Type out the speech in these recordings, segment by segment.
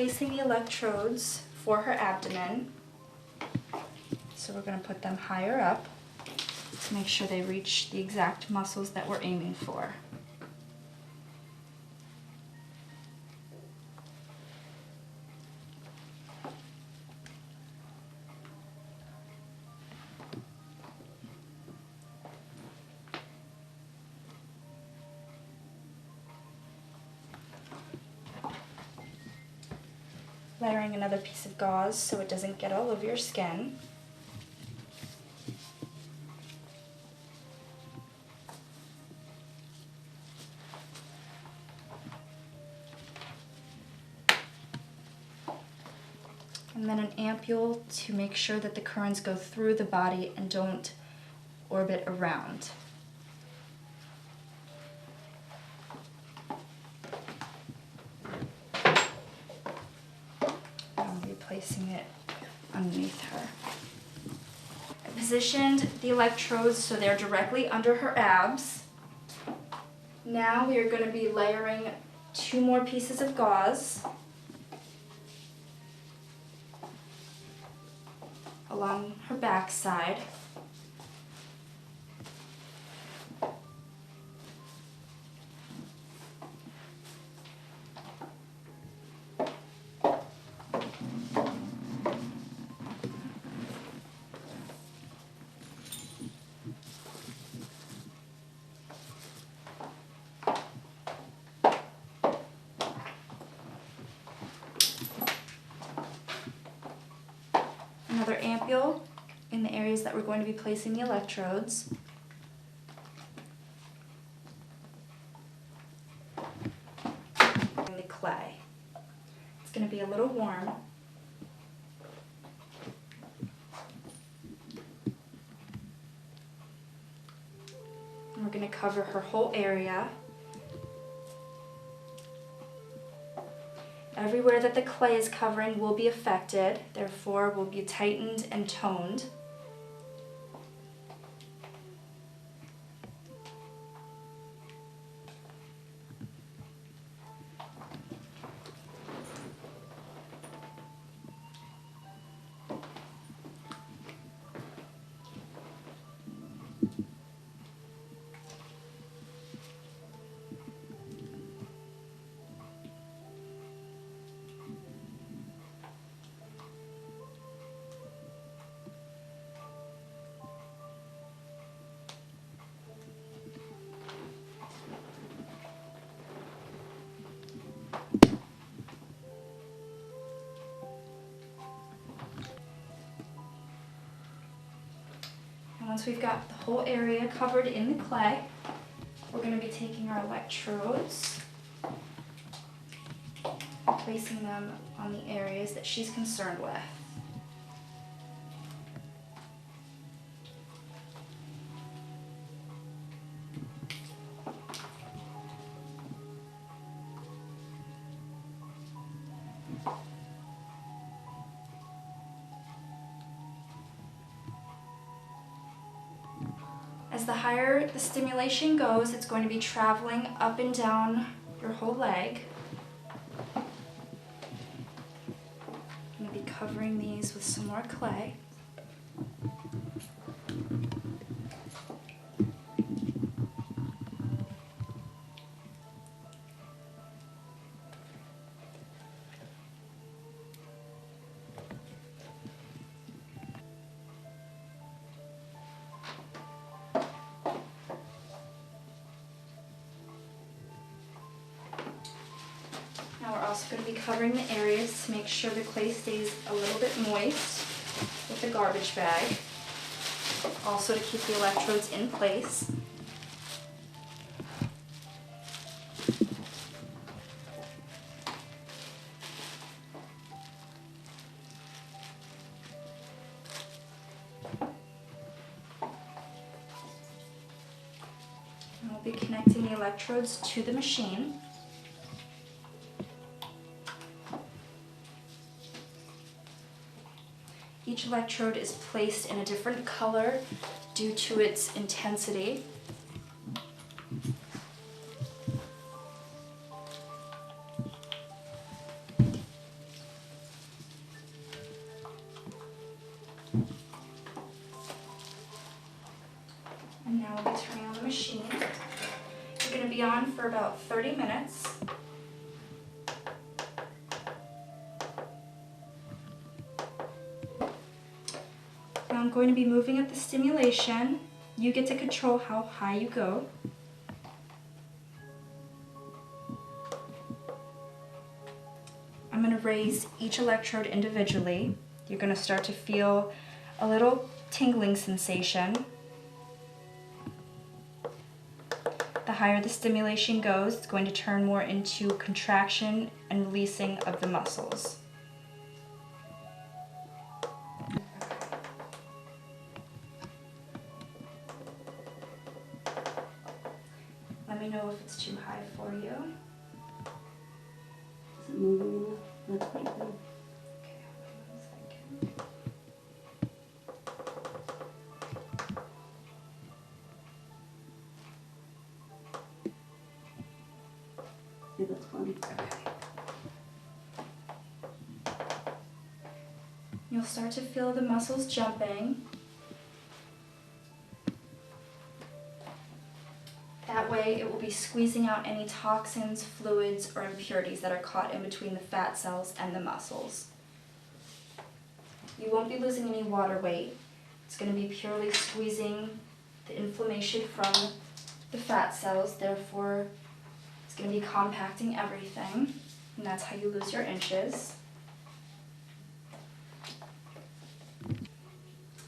placing the electrodes for her abdomen. So we're going to put them higher up to make sure they reach the exact muscles that we're aiming for. Layering another piece of gauze so it doesn't get all over your skin. And then an ampule to make sure that the currents go through the body and don't orbit around. Placing it underneath her. I positioned the electrodes so they're directly under her abs. Now we are going to be layering 2 more pieces of gauze along her backside. Another ampule in the areas that we're going to be placing the electrodes. And the clay. It's going to be a little warm. And we're going to cover her whole area. Everywhere that the clay is covering will be affected, therefore will be tightened and toned. Once we've got the whole area covered in the clay, we're going to be taking our electrodes and placing them on the areas that she's concerned with. As the higher the stimulation goes, it's going to be traveling up and down your whole leg. I'm going to be covering these with some more clay. Now we're also going to be covering the areas to make sure the clay stays a little bit moist with the garbage bag. Also to keep the electrodes in place. And we'll be connecting the electrodes to the machine. Each electrode is placed in a different color due to its intensity. on for about 30 minutes. Now I'm going to be moving up the stimulation. You get to control how high you go. I'm going to raise each electrode individually. You're going to start to feel a little tingling sensation. The higher the stimulation goes, it's going to turn more into contraction and releasing of the muscles. Let me know if it's too high for you. Is it moving enough? That's pretty good. Okay, hold on 1 second. Yeah, that's fun. You'll start to feel the muscles jumping. That way it will be squeezing out any toxins, fluids, or impurities that are caught in between the fat cells and the muscles. You won't be losing any water weight. It's going to be purely squeezing the inflammation from the fat cells, therefore it's going to be compacting everything, and that's how you lose your inches.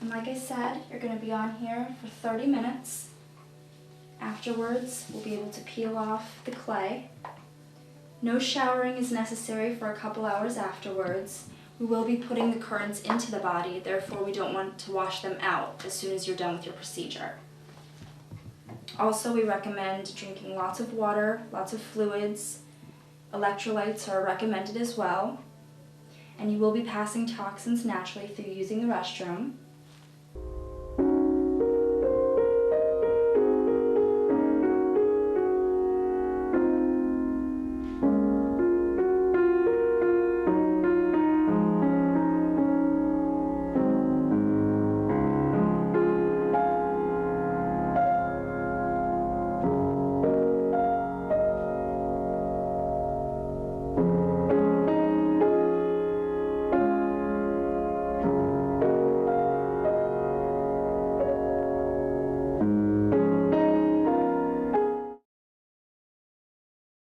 And like I said, you're going to be on here for 30 minutes. Afterwards, we'll be able to peel off the clay. No showering is necessary for a couple hours afterwards. We will be putting the currents into the body, therefore we don't want to wash them out as soon as you're done with your procedure. Also, we recommend drinking lots of water, lots of fluids. Electrolytes are recommended as well. And you will be passing toxins naturally through using the restroom.